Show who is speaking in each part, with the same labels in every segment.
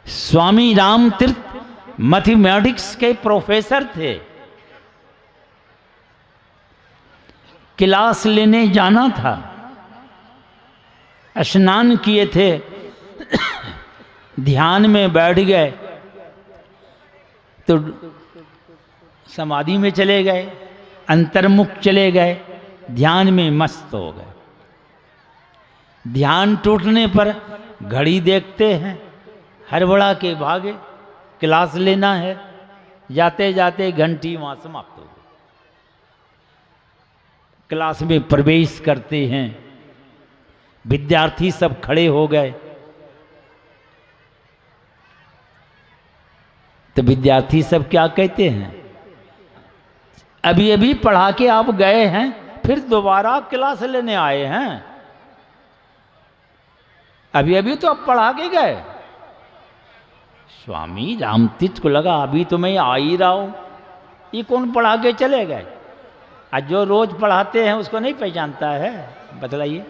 Speaker 1: स्वामी Ramtirth mathematics के professor थे। Class लेने जाना था, स्नान किए थे, ध्यान में बैठ गए तो समाधि में चले गए, अंतर्मुख चले गए, ध्यान में मस्त हो गए। ध्यान टूटने पर घड़ी देखते हैं, हड़बड़ा के भागे, क्लास लेना है, जाते जाते घंटी वहां समाप्त हो गई। क्लास में प्रवेश करते हैं, विद्यार्थी सब खड़े हो गए। तो विद्यार्थी सब क्या कहते हैं, अभी अभी पढ़ा के आप गए हैं, फिर दोबारा क्लास लेने आए हैं? अभी अभी तो आप पढ़ा के गए। स्वामी रामतीर्थ को लगा अभी तो मैं आ ही रहा हूं, ये कौन पढ़ा के चले गए? आज जो रोज पढ़ाते हैं उसको नहीं पहचानता है, बतलाइए।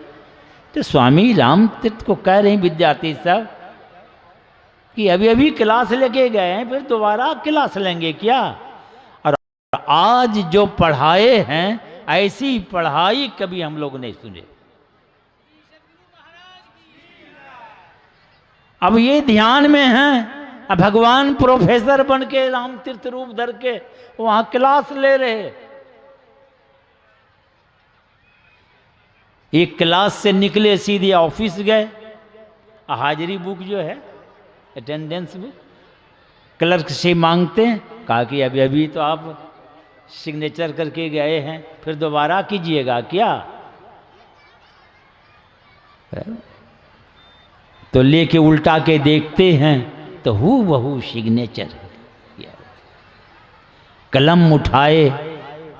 Speaker 1: तो स्वामी रामतीर्थ को कह रहे हैं विद्यार्थी सब कि अभी अभी क्लास लेके गए हैं, फिर दोबारा क्लास लेंगे क्या? और आज जो पढ़ाए हैं ऐसी पढ़ाई कभी हम लोग नहीं सुने। अब ये ध्यान में हैं, अब भगवान प्रोफेसर बन के रामतीर्थ रूप धर के वहां क्लास ले रहे। एक क्लास से निकले सीधे ऑफिस गए, हाजिरी बुक जो है अटेंडेंस बुक क्लर्क से मांगते हैं, कहा कि अभी अभी तो आप सिग्नेचर करके गए हैं, फिर दोबारा कीजिएगा क्या? तो लेके उल्टा के देखते हैं तो हूबहू सिग्नेचर किया। कलम उठाए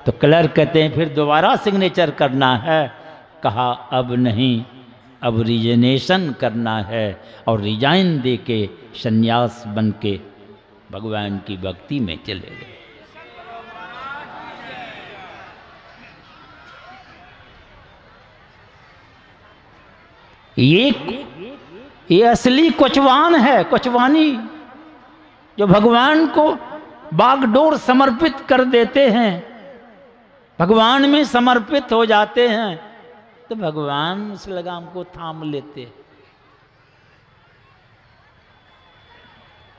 Speaker 1: तो क्लर्क कहते हैं फिर दोबारा सिग्नेचर करना है। कहा अब नहीं, अब रिजनेशन करना है, और रिजाइन दे के संन्यास बन के भगवान की भक्ति में चले गए। ये असली कोचवान है, कोचवानी जो भगवान को बागडोर समर्पित कर देते हैं, भगवान में समर्पित हो जाते हैं, तो भगवान उस लगाम को थाम लेते।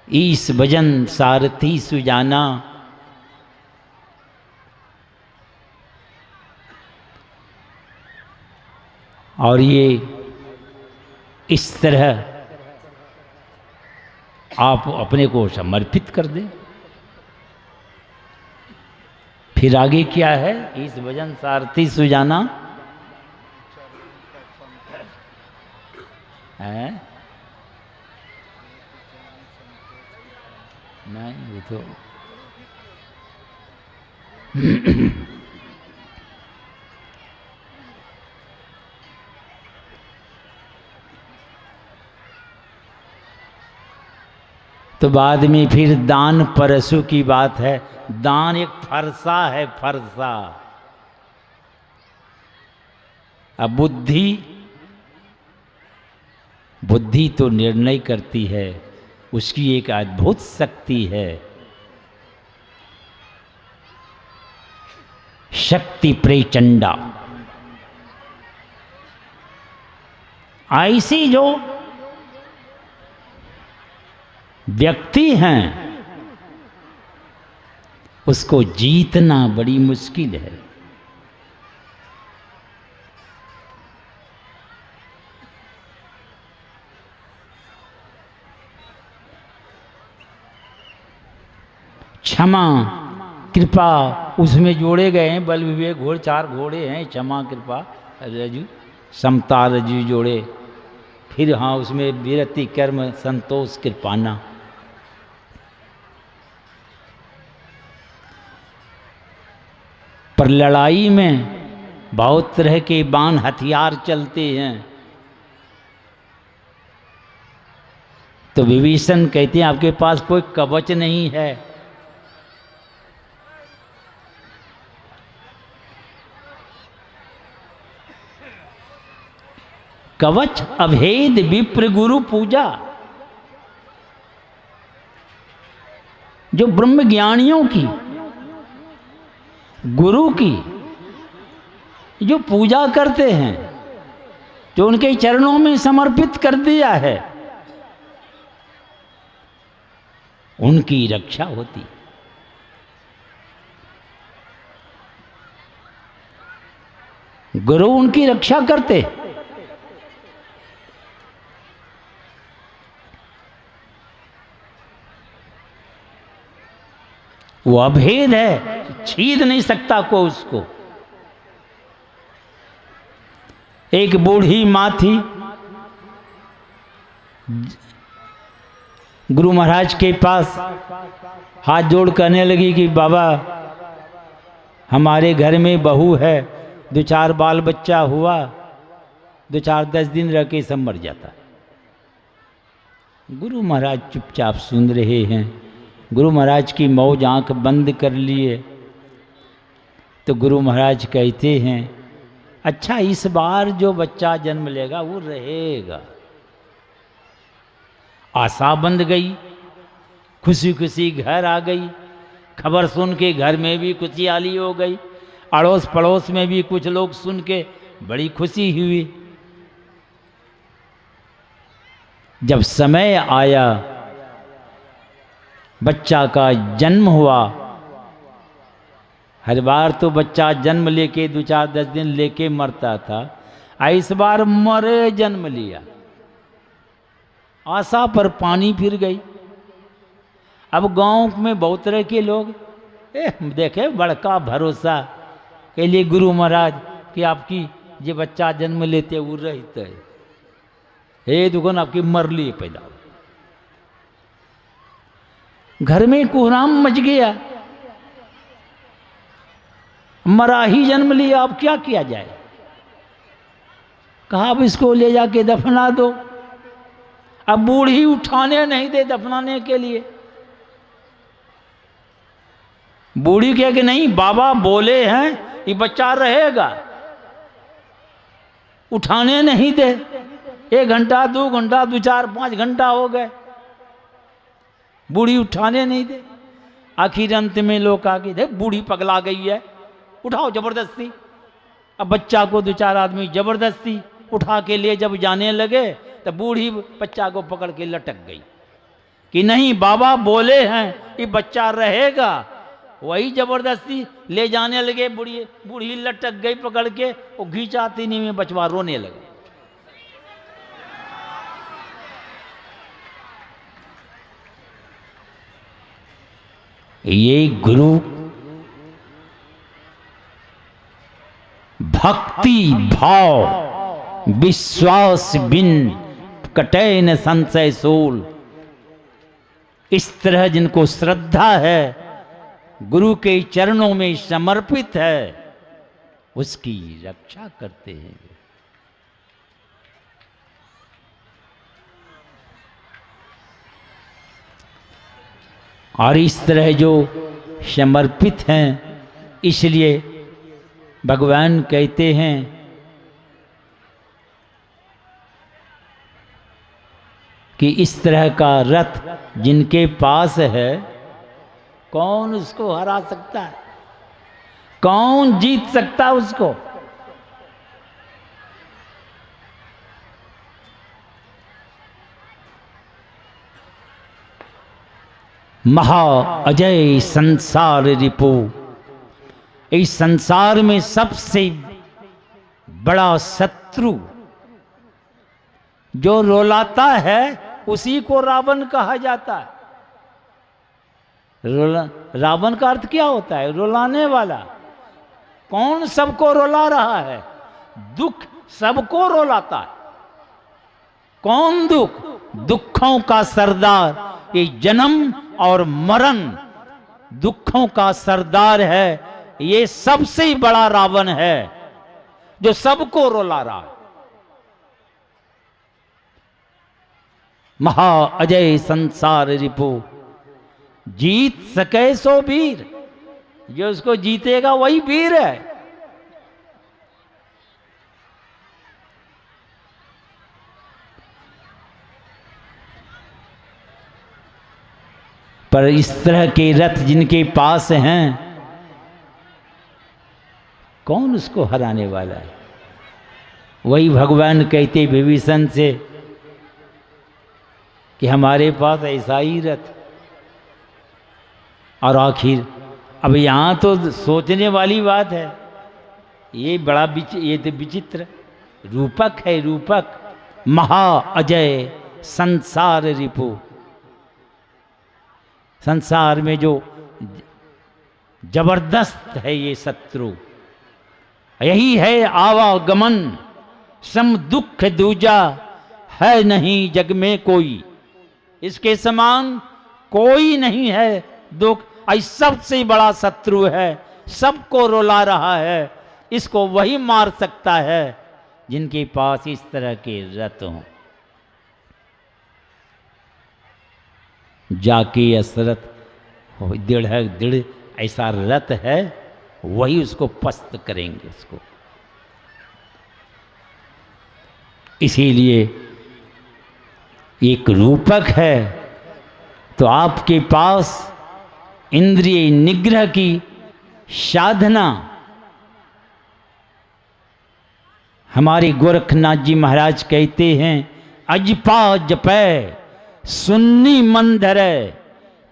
Speaker 1: ईश भजन सारथी सुजाना, और ये इस तरह आप अपने को समर्पित कर दें। फिर आगे क्या है? इस भजन सारथी सुजाना है, नहीं वो तो तो बाद में फिर दान परसु की बात है। दान एक फरसा है, फरसा। अब बुद्धि तो निर्णय करती है, उसकी एक अद्भुत शक्ति है। शक्ति प्रचंडा, ऐसी जो व्यक्ति हैं उसको जीतना बड़ी मुश्किल है। क्षमा कृपा उसमें जोड़े गए हैं, बल विवेक घोड़, 4 घोड़े हैं, क्षमा कृपा रजु समता रजु जोड़े। फिर हाँ उसमें विरति कर्म संतोष कृपाना। पर लड़ाई में बहुत तरह के बाण हथियार चलते हैं। तो विभीषण कहते हैं आपके पास कोई कवच नहीं है। कवच अभेद विप्र गुरु पूजा। जो ब्रह्म ज्ञानियों की, गुरु की जो पूजा करते हैं, जो उनके चरणों में समर्पित कर दिया है, उनकी रक्षा होती। गुरु उनकी रक्षा करते। वो अभेद है, छीन नहीं सकता कोई उसको। एक बूढ़ी माँ थी, गुरु महाराज के पास हाथ जोड़ कहने लगी कि बाबा, हमारे घर में बहू है, 2-4 बाल बच्चा हुआ, 2-4-10 दिन रह के सब मर जाता। गुरु महाराज चुपचाप सुन रहे हैं। गुरु महाराज की मौज आंख बंद कर लिए। तो गुरु महाराज कहते हैं, अच्छा इस बार जो बच्चा जन्म लेगा वो रहेगा। आशा बंध गई, खुशी खुशी घर आ गई। खबर सुन के घर में भी खुशहाली हो गई, अड़ोस पड़ोस में भी कुछ लोग सुन के बड़ी खुशी हुई। जब समय आया, बच्चा का जन्म हुआ। हर बार तो बच्चा जन्म लेके 2-4-10 दिन लेके मरता था, इस बार मरे जन्म लिया। आशा पर पानी फिर गई। अब गांव में बहुत तरह के लोग देखे बड़का भरोसा के लिए गुरु महाराज कि आपकी ये बच्चा जन्म लेते वो रहते हे दुकान आपकी मरली पैदा। घर में कोहराम मच गया, मरा ही जन्म लिया, अब क्या किया जाए। कहा अब इसको ले जाके दफना दो। अब बूढ़ी उठाने नहीं दे दफनाने के लिए। बूढ़ी कहे कि नहीं, बाबा बोले हैं ये बच्चा रहेगा, उठाने नहीं दे। 1 घंटा 2 घंटा 2-4-5 घंटा हो गए, बूढ़ी उठाने नहीं दे। आखिर अंत में लोग आगे थे, बूढ़ी पगला गई है, उठाओ जबरदस्ती। अब बच्चा को 2-4 आदमी जबरदस्ती उठा के ले जब जाने लगे तो बूढ़ी बच्चा को पकड़ के लटक गई कि नहीं बाबा बोले हैं ये बच्चा रहेगा। वही जबरदस्ती ले जाने लगे, बूढ़ी लटक गई पकड़ के, वो घींचाती नहीं में बचवा रोने लगे। ये गुरु भक्ति भाव विश्वास बिन कटे न संशय सोल। इस तरह जिनको श्रद्धा है, गुरु के चरणों में समर्पित है, उसकी रक्षा करते हैं। और इस तरह जो समर्पित हैं, इसलिए भगवान कहते हैं कि इस तरह का रथ जिनके पास है, कौन उसको हरा सकता है, कौन जीत सकता है उसको। महा अजय संसार रिपु। इस संसार में सबसे बड़ा शत्रु जो रुलाता है उसी को रावण कहा जाता है। रावण का अर्थ क्या होता है? रुलाने वाला। कौन सबको रुला रहा है? दुख सबको रुलाता है। कौन दुख? दुखों का सरदार। ये जन्म और मरण दुखों का सरदार है। ये सबसे बड़ा रावण है जो सबको रुला रहा है। महा अजय संसार रिपु। जीत सके सो वीर। जो उसको जीतेगा वही वीर है। पर इस तरह के रथ जिनके पास हैं, कौन उसको हराने वाला है? वही भगवान कहते विभीषण से कि हमारे पास ऐसा ही रथ। और आखिर अब यहाँ तो सोचने वाली बात है, ये बड़ा ये तो विचित्र रूपक है, रूपक महा अजय संसार रिपु। संसार में जो जबरदस्त है ये शत्रु, यही है आवागमन, सम दुख दूजा है नहीं जग में कोई। इसके समान कोई नहीं है दुख, सबसे बड़ा शत्रु है, सबको रुला रहा है। इसको वही मार सकता है जिनके पास इस तरह के रथ हों। जाके असरत दृढ़ ऐसा रथ है, वही उसको पस्त करेंगे उसको। इसीलिए एक रूपक है, तो आपके पास इंद्रिय निग्रह की साधना हमारे गोरखनाथ जी महाराज कहते हैं, अजपा जपै सुन्नी मन धरै,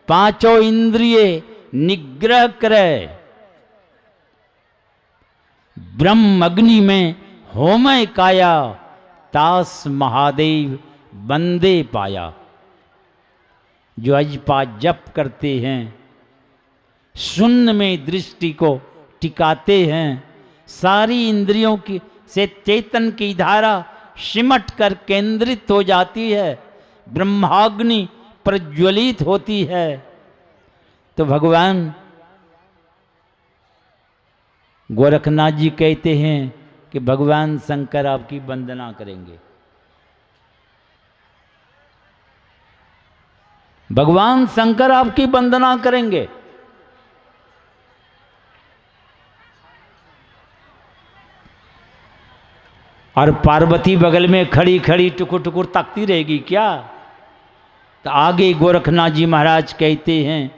Speaker 1: पांचों इंद्रिय निग्रह करे, ब्रह्म अग्नि में होमय काया, तास महादेव बंदे पाया। जो अजपा जप करते हैं, शून्य में दृष्टि को टिकाते हैं, सारी इंद्रियों की से चेतन की धारा सिमट कर केंद्रित हो जाती है, ब्रह्माग्नि प्रज्वलित होती है, तो भगवान गोरखनाथ जी कहते हैं कि भगवान शंकर आपकी वंदना करेंगे। भगवान शंकर आपकी वंदना करेंगे। और पार्वती बगल में खड़ी खड़ी टुकुर टुकुर ताकती रहेगी क्या? तो आगे गोरखनाथ जी महाराज कहते हैं,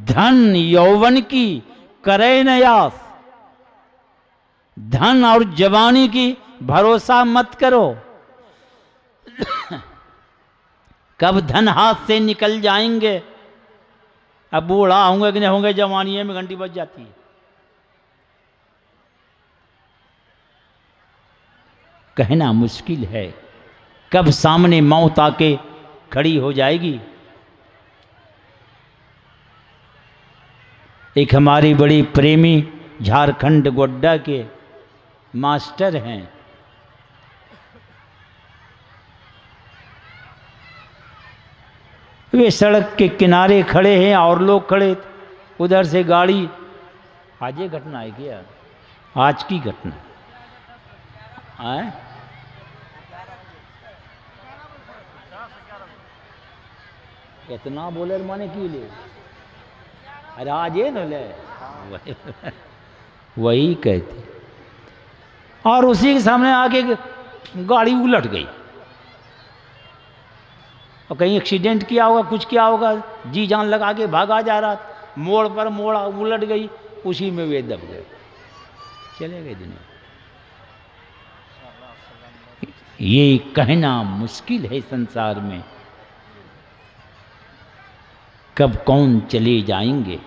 Speaker 1: धन यौवन की करे नयास, धन और जवानी की भरोसा मत करो। कब धन हाथ से निकल जाएंगे, अब बूढ़ा होंगे कि नहीं होंगे, जवानी में घंटी बज जाती है। कहना मुश्किल है कब सामने मौत आके खड़ी हो जाएगी। एक हमारे बड़े प्रेमी झारखंड गोड्डा के मास्टर हैं, वे सड़क के किनारे खड़े हैं और लोग खड़े, उधर से गाड़ी, आज ये घटना है क्या? आज की घटना है। इतना बोले माने की ले, अरे आज ये न ले, वही कहते। और उसी के सामने आके गाड़ी उलट गई, और कहीं एक्सीडेंट किया होगा, कुछ किया होगा, जी जान लगा के भागा जा रहा, मोड़ पर मोड़ उलट गई, उसी में वे दब गए, चले गए दुनिया। ये कहना मुश्किल है संसार में कब कौन चले जाएंगे।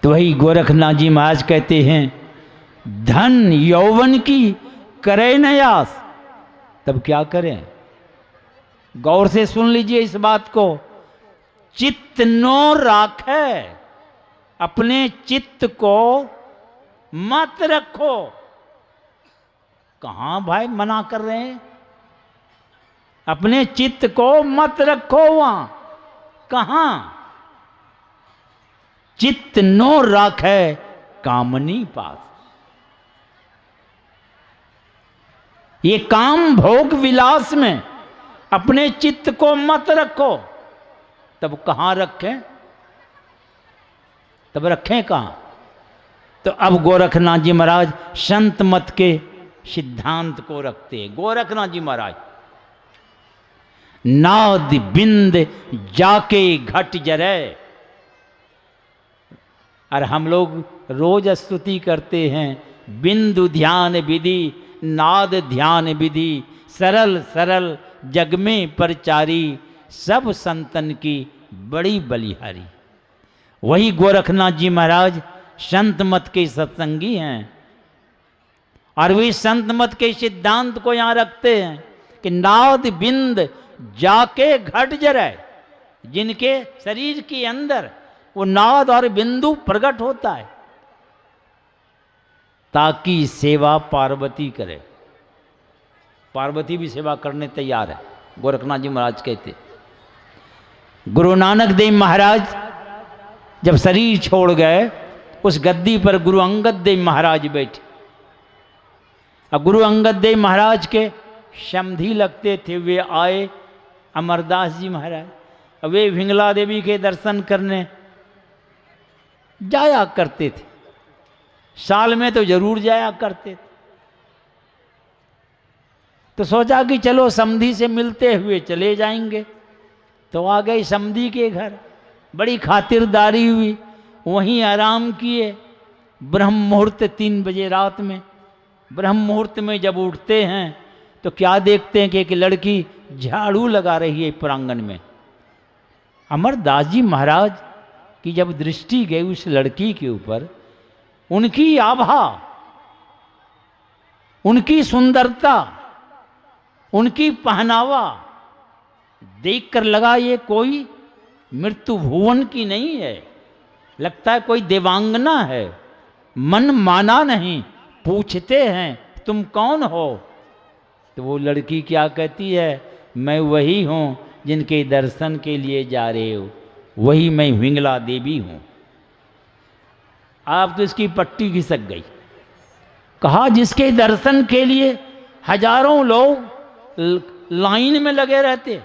Speaker 1: तो वही गोरखनाथ जी महाराज कहते हैं, धन यौवन की करे नयास। तब क्या करें? गौर से सुन लीजिए इस बात को। चित्त नो राखे, अपने चित्त को मत रखो। कहां भाई मना कर रहे हैं? अपने चित्त को मत रखो वहां, कहां? चित्त नो राखे कामनी पास। ये काम भोग विलास में अपने चित्त को मत रखो। तब कहां रखें? तब रखें कहां? तो अब गोरखनाथ जी महाराज संत मत के सिद्धांत को रखते हैं। गोरखनाथ जी महाराज, नाद बिंद जाके घट जरे। और हम लोग रोज स्तुति करते हैं, बिंदु ध्यान विधि, नाद ध्यान विधि, सरल सरल जग में परचारी, सब संतन की बड़ी बलिहारी। वही गोरखनाथ जी महाराज संत मत के सत्संगी हैं और वे संत मत के सिद्धांत को यहाँ रखते हैं कि नाद बिंद जाके घट जरे। जिनके शरीर के अंदर वो नाद और बिंदु प्रकट होता है ताकि सेवा पार्वती करे। पार्वती भी सेवा करने तैयार है, गोरखनाथ जी महाराज कहते। गुरु नानक देव महाराज जब शरीर छोड़ गए, उस गद्दी पर गुरु अंगद देव महाराज बैठे। अब गुरु अंगद देव महाराज के समधी लगते थे, वे आए अमरदास जी महाराज। अब वे विंगला देवी के दर्शन करने जाया करते थे, साल में तो जरूर जाया करते थे। तो सोचा कि चलो समधी से मिलते हुए चले जाएंगे। तो आ गए समधी के घर, बड़ी खातिरदारी हुई, वहीं आराम किए। ब्रह्म मुहूर्त 3 बजे रात में, ब्रह्म मुहूर्त में जब उठते हैं तो क्या देखते हैं कि एक लड़की झाड़ू लगा रही है प्रांगण में। अमरदास जी महाराज की जब दृष्टि गई उस लड़की के ऊपर, उनकी आभा, उनकी सुंदरता, उनकी पहनावा देखकर लगा ये कोई मृत्यु भुवन की नहीं है, लगता है कोई देवांगना है। मन माना नहीं, पूछते हैं तुम कौन हो? तो वो लड़की क्या कहती है, मैं वही हूँ जिनके दर्शन के लिए जा रहे हो, वही मैं विंगला देवी हूँ। आप तो इसकी पट्टी खिसक गई। कहा जिसके दर्शन के लिए हजारों लोग लाइन में लगे रहते,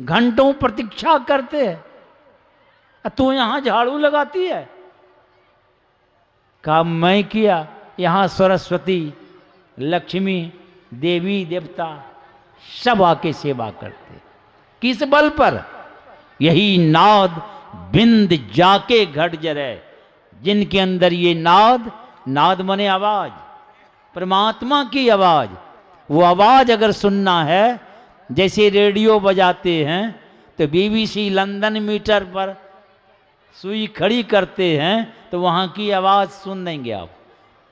Speaker 1: घंटों प्रतीक्षा करते हैं, तू यहाँ झाड़ू लगाती है। कहा मैं किया, यहाँ सरस्वती, लक्ष्मी, देवी देवता सब आके सेवा करते। किस बल पर? यही नाद बिंद जाके घट जरे। जिनके अंदर ये नाद, नाद मने आवाज, परमात्मा की आवाज, वो आवाज अगर सुनना है, जैसे रेडियो बजाते हैं तो BBC लंदन मीटर पर सुई खड़ी करते हैं तो वहाँ की आवाज़ सुन लेंगे आप।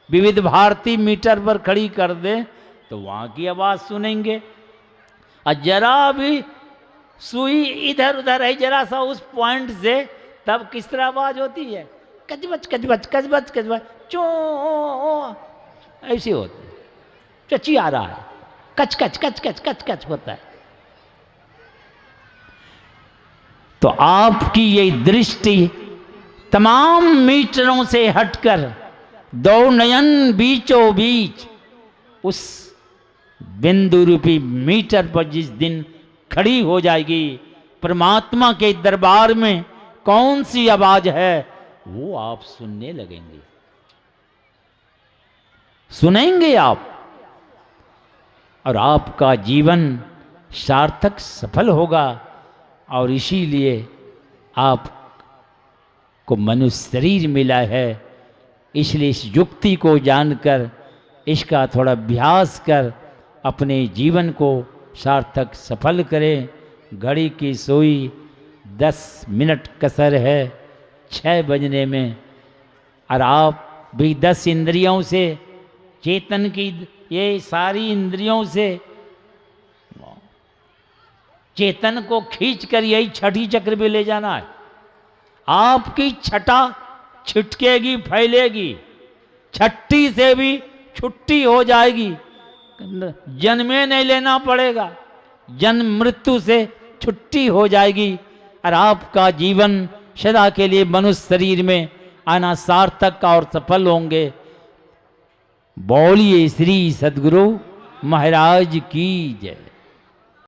Speaker 1: विविध भारती मीटर पर खड़ी कर दें तो वहाँ की आवाज़ सुनेंगे। और जरा भी सुई इधर उधर है जरा सा उस पॉइंट से, तब किस तरह आवाज़ होती है, कचबच कचबच कचबच कचबच चो, ऐसी होती है। चची आ रहा है, कच कच कच कच कच कच होता है। तो आपकी ये दृष्टि तमाम मीटरों से हटकर दो नयन बीचों बीच उस बिंदु रूपी मीटर पर जिस दिन खड़ी हो जाएगी, परमात्मा के दरबार में कौन सी आवाज है वो आप सुनने लगेंगे, सुनेंगे आप, और आपका जीवन सार्थक सफल होगा। और इसीलिए आपको मनुष्य शरीर मिला है। इसलिए इस युक्ति को जानकर, इसका थोड़ा अभ्यास कर अपने जीवन को सार्थक सफल करें। घड़ी की सुई 10 मिनट कसर है 6 बजने में, और आप भी 10 इंद्रियों से, चेतन की ये सारी इंद्रियों से चेतन को खींचकर यही छठी चक्र में ले जाना है। आपकी छटा छिटकेगी, फैलेगी, छठी से भी छुट्टी हो जाएगी, जन्मे नहीं लेना पड़ेगा, जन्म मृत्यु से छुट्टी हो जाएगी, और आपका जीवन सदा के लिए मनुष्य शरीर में आना सार्थक और सफल होंगे। बोलिए श्री सद्गुरु महाराज की जय।